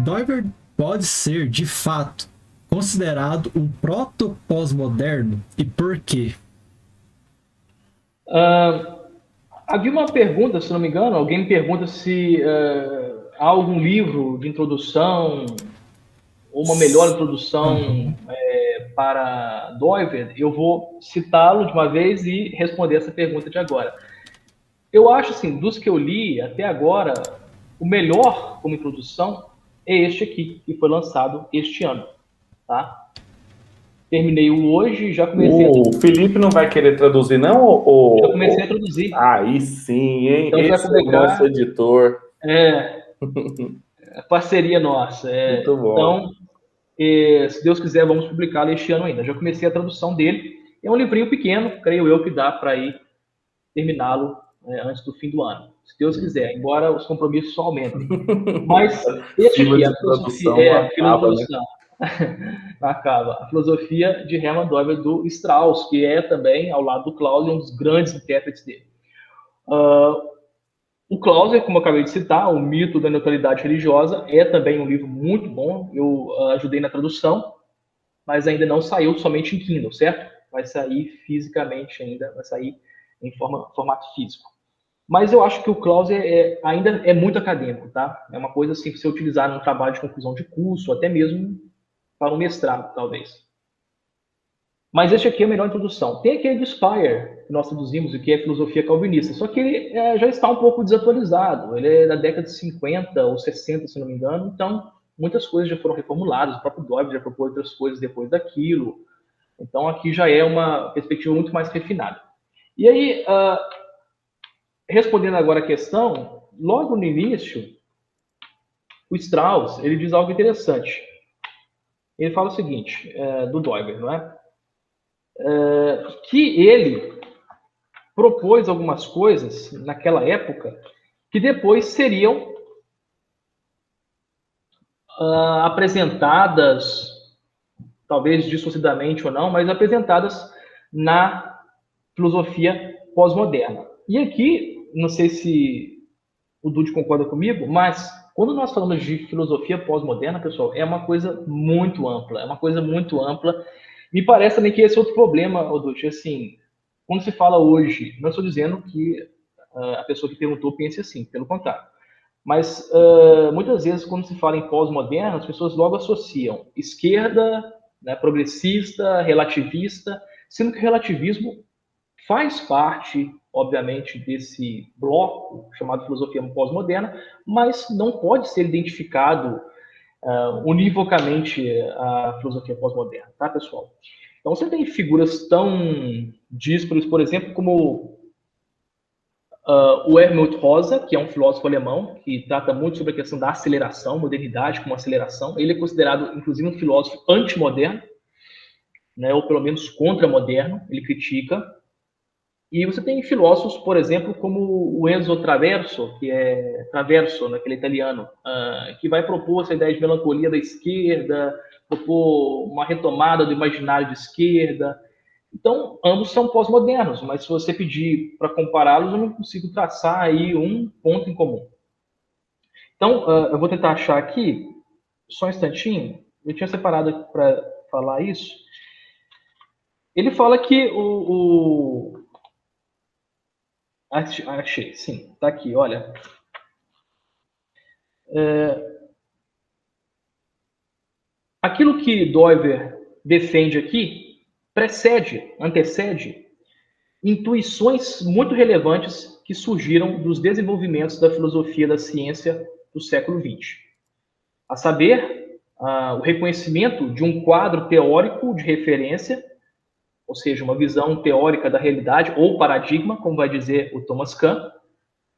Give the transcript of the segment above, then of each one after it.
Doiver pode ser, de fato, considerado um proto-pós-moderno e por quê? Havia uma pergunta, se não me engano, alguém me pergunta se há algum livro de introdução ou uma melhor introdução Aham. para Doiver. Eu vou citá-lo de uma vez e responder essa pergunta de agora. Eu acho, assim, dos que eu li até agora, o melhor como introdução é este aqui, que foi lançado este ano, tá? Terminei-o hoje e O Felipe não vai querer traduzir, não? já comecei a traduzir. Aí sim, hein? Então, você vai Esse é o nosso publicar, editor. parceria nossa. Muito bom. Então, se Deus quiser, vamos publicá-lo este ano ainda. Já comecei a tradução dele. É um livrinho pequeno, creio eu que dá para ir terminá-lo antes do fim do ano. Se Deus quiser, embora os compromissos só aumentem. Mas este Fila aqui, a de filosofia, tradução não a fila de acaba, né? tradução, acaba. A filosofia de Hermann Dover do Strauss, que é também, ao lado do Claudio, um dos grandes intérpretes dele. O Clauser, como eu acabei de citar, O Mito da Neutralidade Religiosa, é também um livro muito bom. Eu ajudei na tradução, mas ainda não saiu somente em Kindle, certo? Vai sair fisicamente ainda, vai sair em formato físico. Mas eu acho que o Clauser ainda é muito acadêmico, tá? É uma coisa assim que você utilizar num trabalho de conclusão de curso, até mesmo para um mestrado, talvez. Mas este aqui é a melhor introdução. Tem aquele do Spire, que nós traduzimos, que é filosofia calvinista, só que ele já está um pouco desatualizado. Ele é da década de 50 ou 60, se não me engano, então muitas coisas já foram reformuladas, o próprio Dobb já propôs outras coisas depois daquilo. Então aqui já é uma perspectiva muito mais refinada. E aí, respondendo agora a questão, logo no início, o Strauss ele diz algo interessante. Ele fala o seguinte, do Doiber, não é? Que ele propôs algumas coisas naquela época que depois seriam apresentadas, talvez dissociadamente ou não, mas apresentadas na filosofia pós-moderna. E aqui, não sei se o Dude concorda comigo, mas quando nós falamos de filosofia pós-moderna, pessoal, é uma coisa muito ampla, é uma coisa muito ampla. Me parece também que esse é outro problema, Dude, assim, quando se fala hoje, não estou dizendo que a pessoa que perguntou pense assim, pelo contrário. Mas muitas vezes, quando se fala em pós-moderno, as pessoas logo associam esquerda, né, progressista, relativista, sendo que o relativismo faz parte, obviamente, desse bloco chamado filosofia pós-moderna, mas não pode ser identificado univocamente a filosofia pós-moderna, tá, pessoal? Então, você tem figuras tão díspares, por exemplo, como o Helmut Rosa, que é um filósofo alemão, que trata muito sobre a questão da aceleração, modernidade como aceleração. Ele é considerado, inclusive, um filósofo antimoderno, né, ou pelo menos contra-moderno, ele critica. E você tem filósofos, por exemplo, como o Enzo Traverso, que é Traverso, naquele italiano, que vai propor essa ideia de melancolia da esquerda, propor uma retomada do imaginário de esquerda. Então, ambos são pós-modernos, mas se você pedir para compará-los, eu não consigo traçar aí um ponto em comum. Então, eu vou tentar achar aqui, só um instantinho, eu tinha separado para falar isso. Ele fala que achei, sim, tá aqui, olha. Aquilo que Doiver defende aqui antecede intuições muito relevantes que surgiram dos desenvolvimentos da filosofia da ciência do século XX. A saber, o reconhecimento de um quadro teórico de referência, ou seja, uma visão teórica da realidade ou paradigma, como vai dizer o Thomas Kuhn.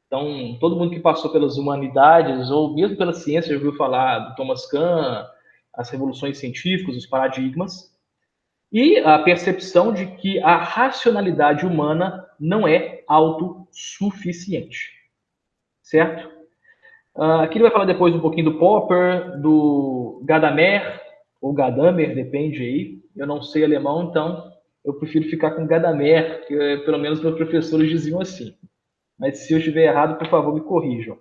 Então, todo mundo que passou pelas humanidades ou mesmo pela ciência já ouviu falar do Thomas Kuhn, as revoluções científicas, os paradigmas, e a percepção de que a racionalidade humana não é autossuficiente, certo? Aqui ele vai falar depois um pouquinho do Popper, do Gadamer, ou Gadamer, depende aí. Eu não sei alemão, então eu prefiro ficar com Gadamer, que pelo menos meus professores diziam assim. Mas se eu estiver errado, por favor, me corrijam.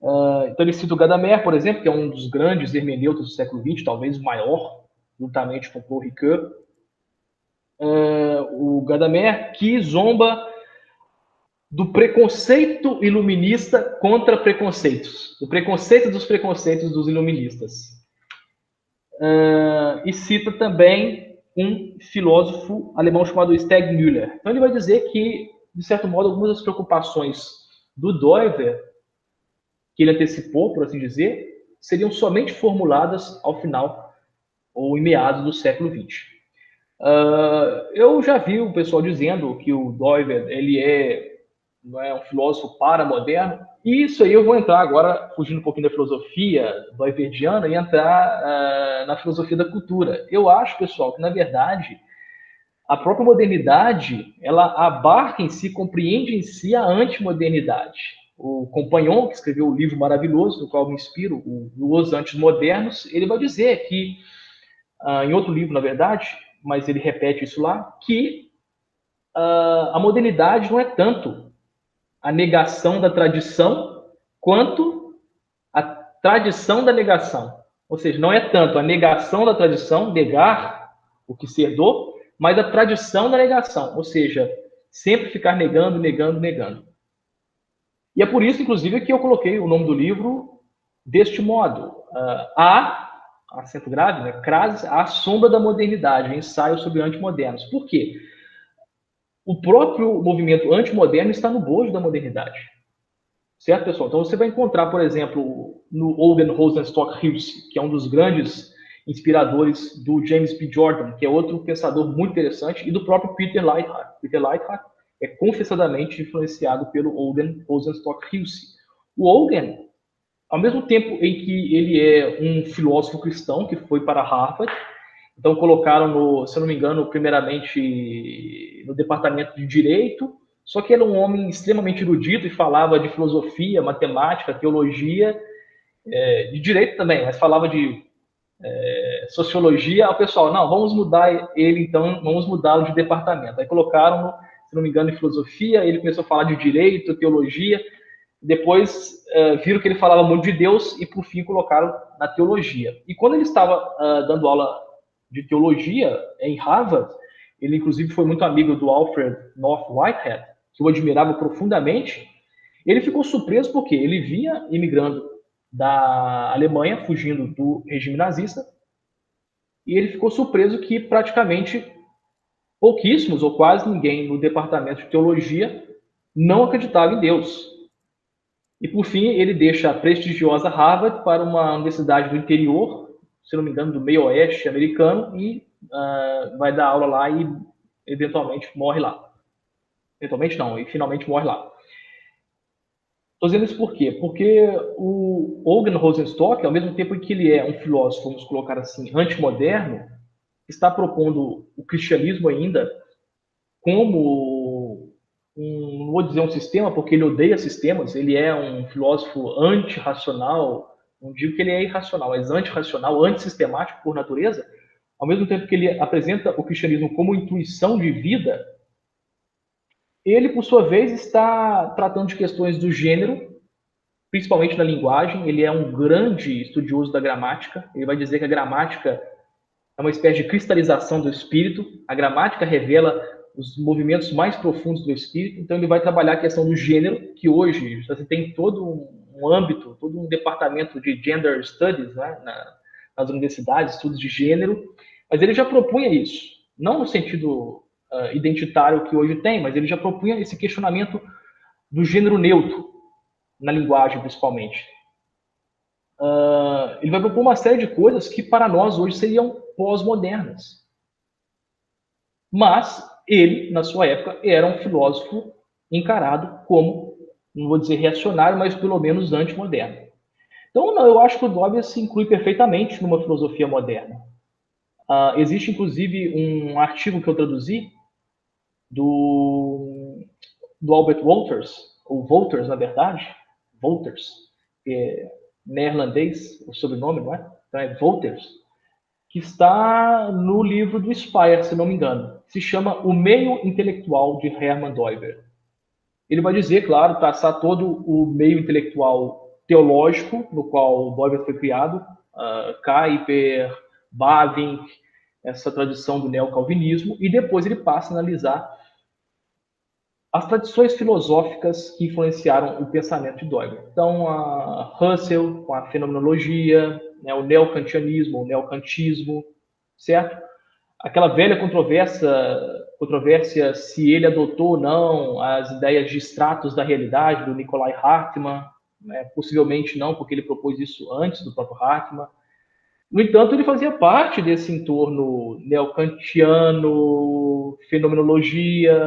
Então ele cita o Gadamer, por exemplo, que é um dos grandes hermeneutas do século XX, talvez o maior, juntamente com Paul Ricoeur. O Gadamer, que zomba do preconceito iluminista contra preconceitos, do preconceito dos iluministas. E cita também um filósofo alemão chamado Stagmüller. Então ele vai dizer que, de certo modo, algumas das preocupações do Doiver, que ele antecipou, por assim dizer, seriam somente formuladas ao final ou em meados do século XX. Eu já vi o pessoal dizendo que o Doiver ele não é um filósofo paramoderno, e isso aí eu vou entrar agora, fugindo um pouquinho da filosofia doiverdiana, e entrar na filosofia da cultura. Eu acho, pessoal, que, na verdade, a própria modernidade, ela abarca em si, compreende em si a antimodernidade. O Compagnon, que escreveu o livro maravilhoso, do qual eu me inspiro, Os Antis-Modernos, ele vai dizer que, em outro livro, na verdade, mas ele repete isso lá, que a modernidade não é tanto a negação da tradição, quanto a tradição da negação. Ou seja, não é tanto a negação da tradição, negar o que se herdou, mas a tradição da negação. Ou seja, sempre ficar negando, negando, negando. E é por isso, inclusive, que eu coloquei o nome do livro deste modo. Acento grave, né? Crases, A Sombra da Modernidade, um ensaio sobre antimodernos. Por quê? O próprio movimento antimoderno está no bojo da modernidade. Certo, pessoal? Então você vai encontrar, por exemplo, no Eugen Rosenstock Hulse, que é um dos grandes inspiradores do James P. Jordan, que é outro pensador muito interessante, e do próprio Peter Leithart. Peter Leithart é confessadamente influenciado pelo Eugen Rosenstock Hulse. O Eugen, ao mesmo tempo em que ele é um filósofo cristão que foi para Harvard, então colocaram, se eu não me engano, primeiramente no departamento de Direito, só que ele era um homem extremamente erudito e falava de filosofia, matemática, teologia, de Direito também, mas falava de Sociologia. O pessoal, não, vamos mudar ele então, vamos mudá-lo de departamento. Aí colocaram, se não me engano, em Filosofia, ele começou a falar de Direito, Teologia, depois viram que ele falava muito de Deus e, por fim, colocaram na Teologia. E quando ele estava dando aula de Teologia em Harvard, ele, inclusive, foi muito amigo do Alfred North Whitehead, que eu admirava profundamente. Ele ficou surpreso porque ele vinha imigrando da Alemanha, fugindo do regime nazista, e ele ficou surpreso que praticamente pouquíssimos ou quase ninguém no departamento de teologia não acreditava em Deus. E, por fim, ele deixa a prestigiosa Harvard para uma universidade do interior, se não me engano, do meio oeste americano, e vai dar aula lá e eventualmente morre lá. Eventualmente não, e finalmente morre lá. Estou dizendo isso por quê? Porque o Eugen Rosenstock, ao mesmo tempo que ele é um filósofo, vamos colocar assim, antimoderno, está propondo o cristianismo ainda como, não vou dizer um sistema, porque ele odeia sistemas, ele é um filósofo antirracional, não digo que ele é irracional, mas antirracional, antissistemático por natureza, ao mesmo tempo que ele apresenta o cristianismo como intuição de vida, ele, por sua vez, está tratando de questões do gênero, principalmente na linguagem. Ele é um grande estudioso da gramática. Ele vai dizer que a gramática é uma espécie de cristalização do espírito. A gramática revela os movimentos mais profundos do espírito. Então, ele vai trabalhar a questão do gênero, que hoje você tem todo um âmbito, todo um departamento de gender studies, né, nas universidades, estudos de gênero. Mas ele já propunha isso, não no sentido identitário que hoje tem, mas ele já propunha esse questionamento do gênero neutro, na linguagem principalmente. Ele vai propor uma série de coisas que para nós hoje seriam pós-modernas. Mas ele, na sua época, era um filósofo encarado como, não vou dizer reacionário, mas pelo menos antimoderno. Então, eu acho que o Dobbs se inclui perfeitamente numa filosofia moderna. Existe, inclusive, um artigo que eu traduzi do Albert Wolters, ou Wolters, na verdade, Wolters, que é neerlandês, o sobrenome, não é? Então é Wolters, que está no livro do Speyer, se não me engano. Se chama O Meio Intelectual de Hermann Doiver. Ele vai dizer, claro, traçar todo o meio intelectual teológico no qual o Doivert foi criado, Kuyper, Bavinck, essa tradição do neocalvinismo, e depois ele passa a analisar as tradições filosóficas que influenciaram o pensamento de Doivert. Então, a Husserl, com a fenomenologia, né, o neocantianismo, o neocantismo, certo? Aquela velha controvérsia se ele adotou ou não as ideias de estratos da realidade do Nikolai Hartmann, né? Possivelmente não, porque ele propôs isso antes do próprio Hartmann. No entanto, ele fazia parte desse entorno neocantiano, fenomenologia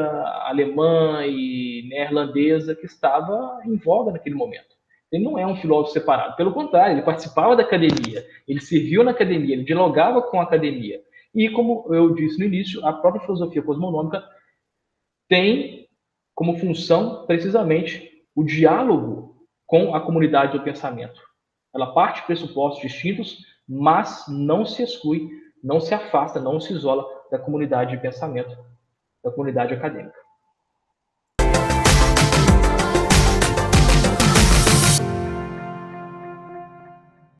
alemã e neerlandesa que estava em voga naquele momento. Ele não é um filósofo separado, pelo contrário, ele participava da academia, ele serviu na academia, ele dialogava com a academia. E, como eu disse no início, a própria filosofia cosmonômica tem como função, precisamente, o diálogo com a comunidade do pensamento. Ela parte de pressupostos distintos, mas não se exclui, não se afasta, não se isola da comunidade de pensamento, da comunidade acadêmica.